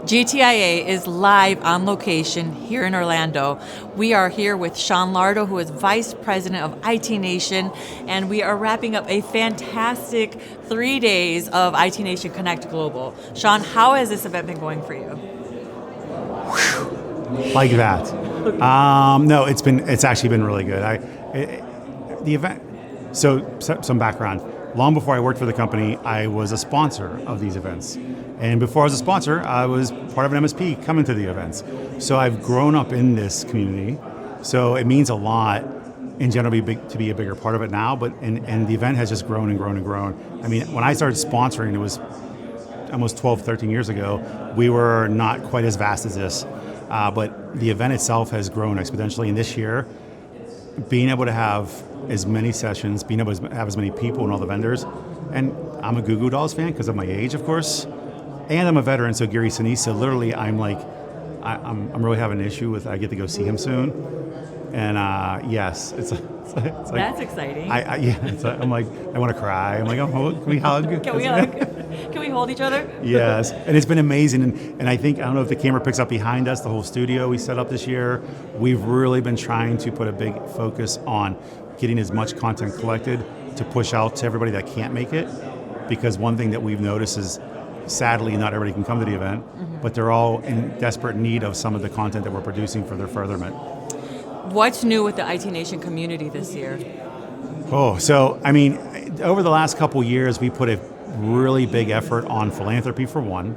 GTIA is live on location here in Orlando. We are here with Sean Lardo, who is Vice President of IT Nation, and we are wrapping up a fantastic 3 days of IT Nation Connect Global. Sean, how has this event been going for you? Like that. No, it's actually been really good. The event. So some background. Long before I worked for the company, I was a sponsor of these events. And before I was a sponsor, I was part of an MSP coming to the events. So I've grown up in this community. So it means a lot in general to be a bigger part of it now, and the event has just grown and grown and grown. I mean, when I started sponsoring, it was almost 12, 13 years ago, we were not quite as vast as this. But the event itself has grown exponentially. And this year, being able to have as many sessions, being able to have as many people and all the vendors, and I'm a Goo Goo Dolls fan because of my age, of course, and I'm a veteran, so Gary Sinise, so literally I'm really having an issue with, I get to go see him soon, and yes, it's like, that's exciting. I'm like, I want to cry. I'm like, can we hug? Can we hug? Can we hold each other? Yes, and it's been amazing, and I don't know if the camera picks up behind us, the whole studio we set up this year. We've really been trying to put a big focus on getting as much content collected to push out to everybody that can't make it, because one thing that we've noticed is, sadly, not everybody can come to the event, but they're all in desperate need of some of the content that we're producing for their furtherment. What's new with the IT Nation community this year? So, I mean, over the last couple years, we put a really big effort on philanthropy for one.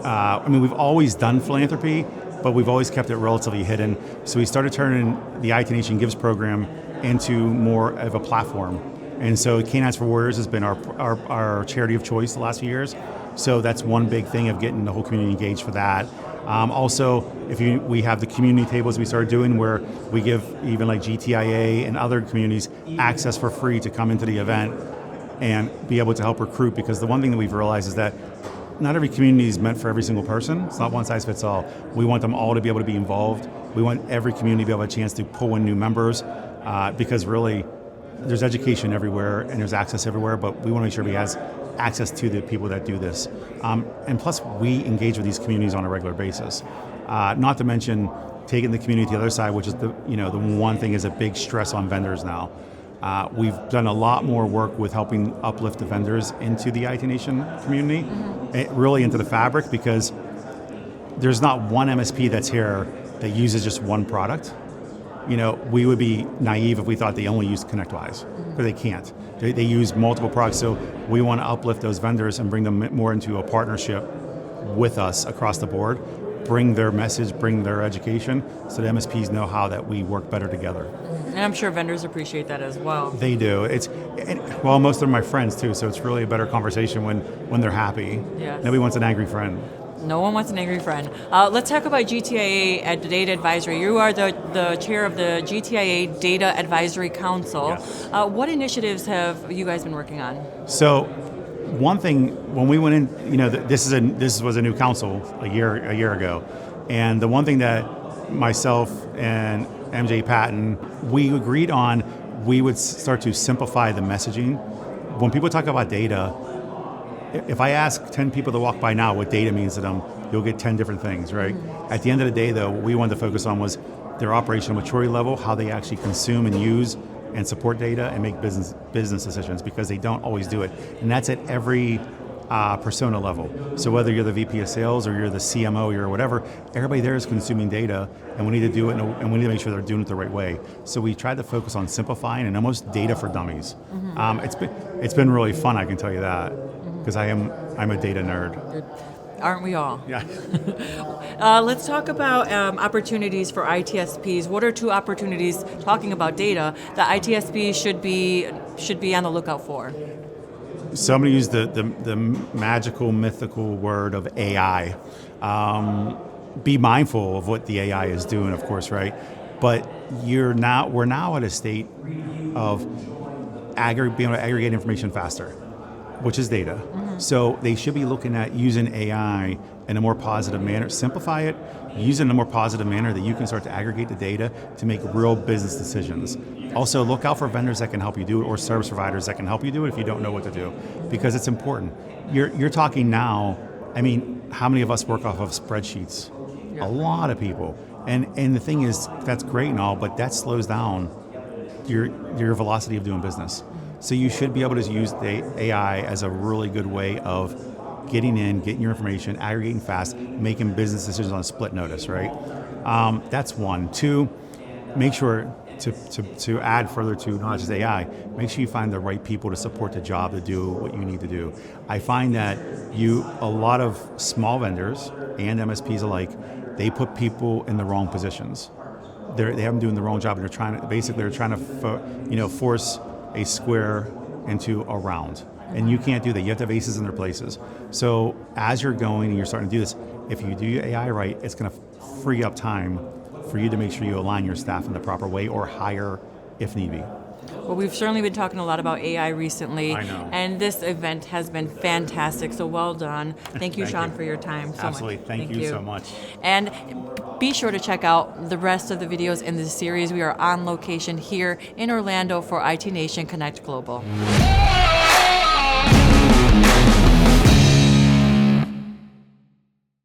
I mean, we've always done philanthropy, but we've always kept it relatively hidden. So we started turning the IT Nation Gives program into more of a platform. And so Canines for Warriors has been our charity of choice the last few years. So that's one big thing of getting the whole community engaged for that. Also, we have the community tables we started doing where we give even like GTIA and other communities access for free to come into the event and be able to help recruit, because the one thing that we've realized is that not every community is meant for every single person. It's not one size fits all. We want them all to be able to be involved. We want every community to be able to have a chance to pull in new members, because really there's education everywhere and there's access everywhere, but we want to make sure everybody has access to the people that do this. And plus, we engage with these communities on a regular basis. Not to mention taking the community to the other side, which is the one thing is a big stress on vendors now. We've done a lot more work with helping uplift the vendors into the IT Nation community, really into the fabric, because there's not one MSP that's here that uses just one product. We would be naive if we thought they only use ConnectWise, because they can't. They use multiple products, so we want to uplift those vendors and bring them more into a partnership with us across the board, bring their message, bring their education, so the MSPs know how that we work better together. And I'm sure vendors appreciate that as well. They do. Most of them are my friends too, so it's really a better conversation when they're happy. Yes. Nobody wants an angry friend. No one wants an angry friend. Let's talk about GTIA Data Advisory. You are the chair of the GTIA Data Advisory Council. Yes. What initiatives have you guys been working on? So, one thing, when we went in, this was a new council a year ago, and the one thing that myself and MJ Patton, we agreed on, we would start to simplify the messaging. When people talk about data, if I ask 10 people to walk by now what data means to them, you'll get 10 different things, right? At the end of the day, though, what we wanted to focus on was their operational maturity level, how they actually consume and use and support data and make business decisions, because they don't always do it. And that's at every persona level. So whether you're the VP of sales or you're the CMO or whatever, everybody there is consuming data, and we need to do it, and we need to make sure they're doing it the right way. So we tried to focus on simplifying and almost data for dummies. It's been really fun, I can tell you that, because I'm a data nerd. Aren't we all? Yeah. Let's talk about opportunities for ITSPs. What are two opportunities, talking about data, that ITSPs should be on the lookout for? Somebody used the magical, mythical word of AI. Be mindful of what the AI is doing, of course, right? But we're now at a state of being able to aggregate information faster, which is data. So they should be looking at using AI in a more positive manner, simplify it, use it in a more positive manner that you can start to aggregate the data to make real business decisions. Also, look out for vendors that can help you do it, or service providers that can help you do it if you don't know what to do, because it's important. You're talking now, I mean, how many of us work off of spreadsheets? A lot of people. And the thing is, that's great and all, but that slows down your velocity of doing business. So you should be able to use the AI as a really good way of getting your information, aggregating fast, making business decisions on a split notice, right? That's one. Two, make sure to add further to not just AI, make sure you find the right people to support the job to do what you need to do. I find that a lot of small vendors and MSPs alike, they put people in the wrong positions. They have them doing the wrong job, and they're trying to force a square into a round. And you can't do that. You have to have aces in their places. So as you're going and you're starting to do this, if you do your AI right, it's going to free up time for you to make sure you align your staff in the proper way or hire if need be. Well, we've certainly been talking a lot about AI recently. I know. And this event has been fantastic, so well done. Thank you, Sean, for your time so Absolutely. much. Thank you so much. And be sure to check out the rest of the videos in this series. We are on location here in Orlando for IT Nation Connect Global.